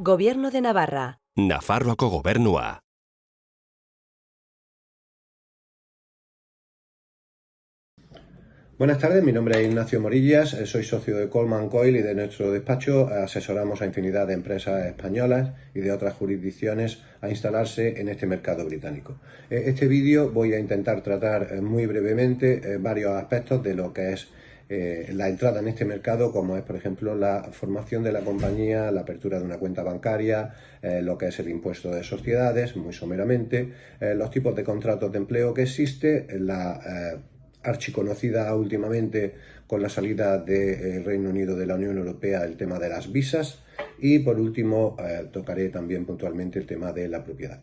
Gobierno de Navarra. Nafarroako Gobernua. Buenas tardes, mi nombre es Ignacio Morillas, soy socio de Coleman Coyle y de nuestro despacho asesoramos a infinidad de empresas españolas y de otras jurisdicciones a instalarse en este mercado británico. Este vídeo voy a intentar tratar muy brevemente varios aspectos de lo que es la entrada en este mercado, como es por ejemplo la formación de la compañía, la apertura de una cuenta bancaria, lo que es el impuesto de sociedades, muy someramente, los tipos de contratos de empleo que existe, la archiconocida últimamente con la salida del Reino Unido de la Unión Europea el tema de las visas y por último tocaré también puntualmente el tema de la propiedad.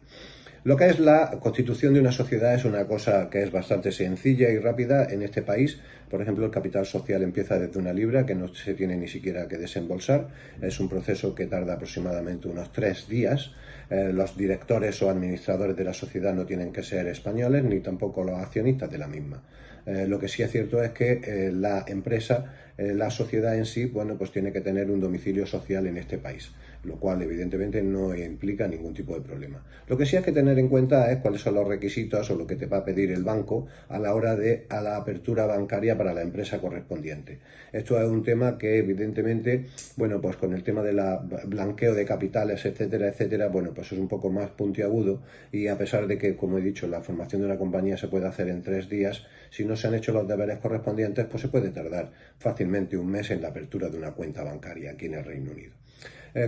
Lo que es la constitución de una sociedad es una cosa que es bastante sencilla y rápida en este país. Por ejemplo, el capital social empieza desde 1 libra, que no se tiene ni siquiera que desembolsar. Es un proceso que tarda aproximadamente unos 3 días. Los directores o administradores de la sociedad no tienen que ser españoles, ni tampoco los accionistas de la misma. Lo que sí es cierto es que la empresa, la sociedad en sí, bueno, pues tiene que tener un domicilio social en este país, lo cual evidentemente no implica ningún tipo de problema. Lo que sí hay que tener en cuenta es cuáles son los requisitos o lo que te va a pedir el banco a la hora de la apertura bancaria para la empresa correspondiente. Esto es un tema que evidentemente, bueno, pues con el tema del blanqueo de capitales, etcétera, etcétera, bueno, pues es un poco más puntiagudo y a pesar de que, como he dicho, la formación de una compañía se puede hacer en 3 días, si no se han hecho los deberes correspondientes, pues se puede tardar fácilmente un mes en la apertura de una cuenta bancaria aquí en el Reino Unido.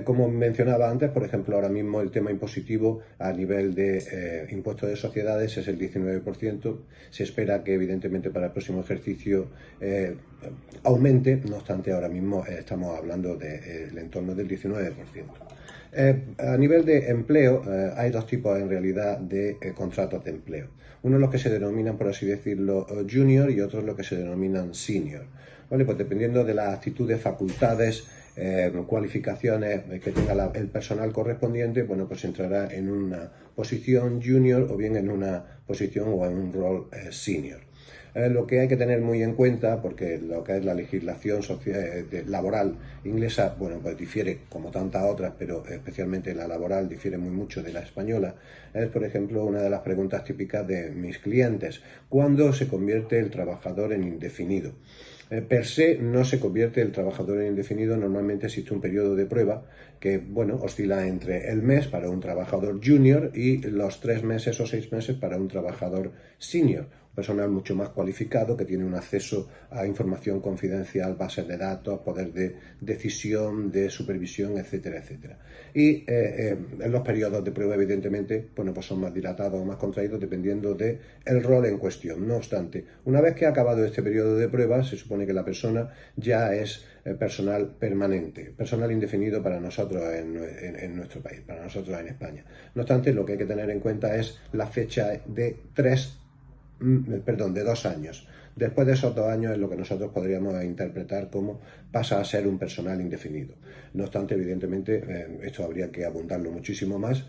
Como mencionaba antes, por ejemplo, ahora mismo el tema impositivo a nivel de impuesto de sociedades es el 19%. Se espera que evidentemente para el próximo ejercicio aumente, no obstante ahora mismo estamos hablando del entorno del 19%. A nivel de empleo hay dos tipos en realidad de contratos de empleo. Uno es los que se denominan, por así decirlo, junior y otro es lo que se denominan senior. ¿Vale? Pues dependiendo de las actitudes, facultades, cualificaciones que tenga el personal correspondiente, bueno, pues entrará en una posición junior o bien en una posición o en un rol senior. Lo que hay que tener muy en cuenta, porque lo que es la legislación laboral inglesa, bueno, pues difiere como tantas otras, pero especialmente la laboral difiere muy mucho de la española, es por ejemplo una de las preguntas típicas de mis clientes: ¿cuándo se convierte el trabajador en indefinido? Per se no se convierte el trabajador en indefinido, normalmente existe un periodo de prueba que, bueno, oscila entre el mes para un trabajador junior y los 3 meses o 6 meses para un trabajador senior, personal mucho más cualificado que tiene un acceso a información confidencial, bases de datos, poder de decisión, de supervisión, etcétera, etcétera. Y los periodos de prueba evidentemente, bueno, pues son más dilatados o más contraídos dependiendo del rol en cuestión. No obstante, una vez que ha acabado este periodo de prueba, se supone que la persona ya es personal permanente, personal indefinido para nosotros en nuestro país, para nosotros en España. No obstante, lo que hay que tener en cuenta es la fecha de 2 años. Después de esos 2 años es lo que nosotros podríamos interpretar como pasa a ser un personal indefinido. No obstante, evidentemente, esto habría que abundarlo muchísimo más,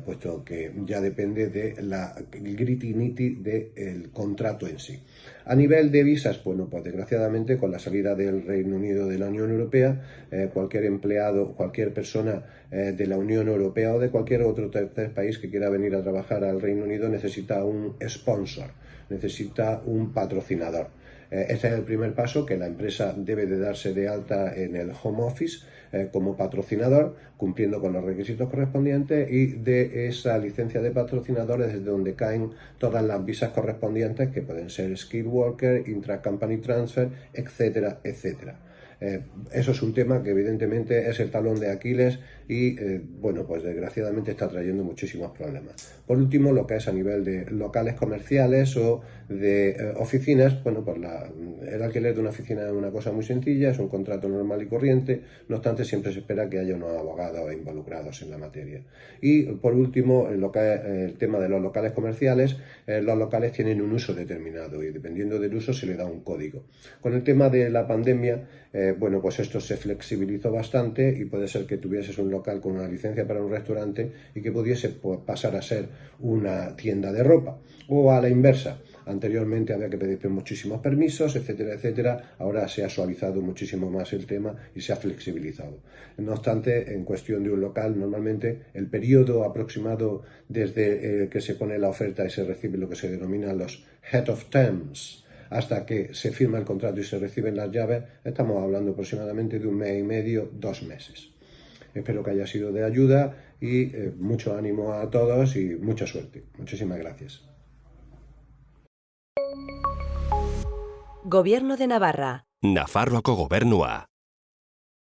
puesto que ya depende de la gritty-nitty del contrato en sí. A nivel de visas, bueno, pues desgraciadamente con la salida del Reino Unido de la Unión Europea, cualquier empleado, cualquier persona de la Unión Europea o de cualquier otro tercer país que quiera venir a trabajar al Reino Unido necesita un sponsor, necesita un patrocinador. Este es el primer paso, que la empresa debe de darse de alta en el Home Office como patrocinador, cumpliendo con los requisitos correspondientes, y de esa licencia de patrocinador es desde donde caen todas las visas correspondientes, que pueden ser Skilled Worker, Intra-Company Transfer, etcétera, etcétera. Eso es un tema que evidentemente es el talón de Aquiles y bueno, pues desgraciadamente está trayendo muchísimos problemas. Por último, lo que es a nivel de locales comerciales o de oficinas, bueno, pues el alquiler de una oficina es una cosa muy sencilla, es un contrato normal y corriente, no obstante siempre se espera que haya unos abogados involucrados en la materia. Y por último, lo que es el tema de los locales comerciales, los locales tienen un uso determinado y dependiendo del uso se le da un código. Con el tema de la pandemia, bueno, pues esto se flexibilizó bastante y puede ser que tuvieses un local con una licencia para un restaurante y que pudiese pasar a ser una tienda de ropa, o a la inversa. Anteriormente había que pedir muchísimos permisos, etcétera, etcétera. Ahora se ha suavizado muchísimo más el tema y se ha flexibilizado. No obstante, en cuestión de un local, normalmente el periodo aproximado desde que se pone la oferta y se recibe lo que se denomina los head of terms hasta que se firma el contrato y se reciben las llaves, estamos hablando aproximadamente de 1 mes y medio, 2 meses. Espero que haya sido de ayuda y mucho ánimo a todos y mucha suerte. Muchísimas gracias. Gobierno de Navarra. Nafarroako Gobernua.